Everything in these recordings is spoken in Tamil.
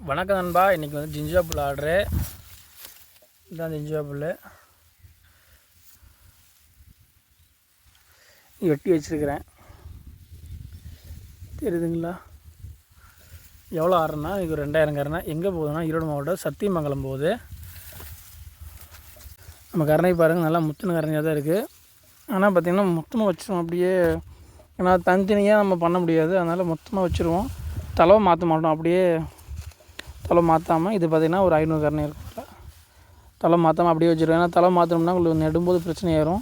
வணக்கம் நண்பா. இன்றைக்கி வந்து ஜிஞ்சா புல் ஆர்டரு. இதுதான் ஜிஞ்சா புல் வெட்டி வச்சுருக்கிறேன். தெரியுதுங்களா? எவ்வளோ ஆடுறேன்னா இது 2000 கரணை. எங்கே போகுதுன்னா ஈரோடு மாவட்டம் சத்தியமங்கலம் போகுது. நம்ம கரணை பாருங்கள், நல்லா முத்தின கரணையாக தான் இருக்குது. ஆனால் பார்த்திங்கன்னா மொத்தமாக வச்சுருவோம் அப்படியே. ஏன்னா தனித்தனியாக நம்ம பண்ண முடியாது, அதனால் மொத்தமாக வச்சுருவோம். தலவை மாற்ற மாட்டோம். அப்படியே தலை மாற்றாமல் இது பார்த்திங்கன்னா ஒரு 500 கரணை இருக்கும். தலை மாற்றாமல் அப்படியே வச்சுருவேன். ஏன்னா தலை மாற்றோம்னா உங்களுக்கு நெடும்போது பிரச்சனை ஆயிரும்.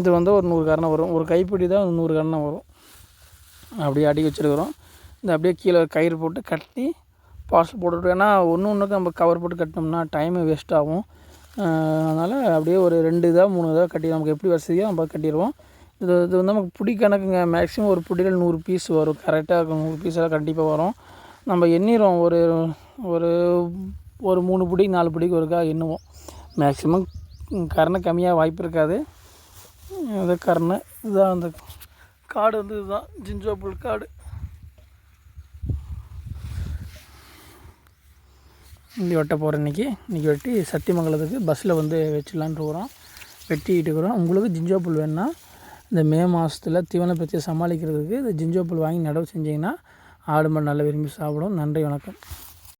இது வந்து ஒரு 100 கரணை வரும். ஒரு கைப்பிடி தான் 100 கரணை வரும். அப்படியே அடி வச்சுருக்குறோம். இந்த அப்படியே கீழே கயிறு போட்டு கட்டி பார்சல் போட்டுவிட்டு, ஏன்னா ஒன்றுக்கு நம்ம கவர் போட்டு கட்டினோம்னா டைமு வேஸ்ட் ஆகும். அதனால் அப்படியே ஒரு 2 இதாக 3 இதாக கட்டி நமக்கு எப்படி வசதியோ நம்ம கட்டிடுவோம். இது வந்து நமக்கு பிடி கணக்குங்க. மேக்ஸிமம் ஒரு பிடியில் 100 பீஸ் வரும். கரெக்டாக இருக்கும். 100 பீஸெல்லாம் கண்டிப்பாக வரும். நம்ம எண்ணிடுவோம். ஒரு ஒரு ஒரு 3 பிடி 4 பிடிக்கு ஒருக்கா எண்ணுவோம். மேக்ஸிமம் கரணை கம்மியாக வாய்ப்பு இருக்காது. அது கரணை இதுதான். அந்த காடு வந்து இதுதான் ஜிஞ்சா புல் காடு. இங்கே வெட்ட போகிறேன். இன்றைக்கி வெட்டி சத்தியமங்கலத்துக்கு பஸ்ஸில் வந்து வச்சிடலான்ட்டு இருக்கிறோம். வெட்டிக்கிட்டு இருக்கிறோம். உங்களுக்கு ஜிஞ்சா புல் வேணுன்னா இந்த மே மாதத்தில் தீவன பிரச்சனை சமாளிக்கிறதுக்கு இந்த ஜிஞ்சா புல் வாங்கி நடவு செஞ்சிங்கன்னா ஆடு மாடு நல்லா விரும்பி சாப்பிடும். நன்றி, வணக்கம்.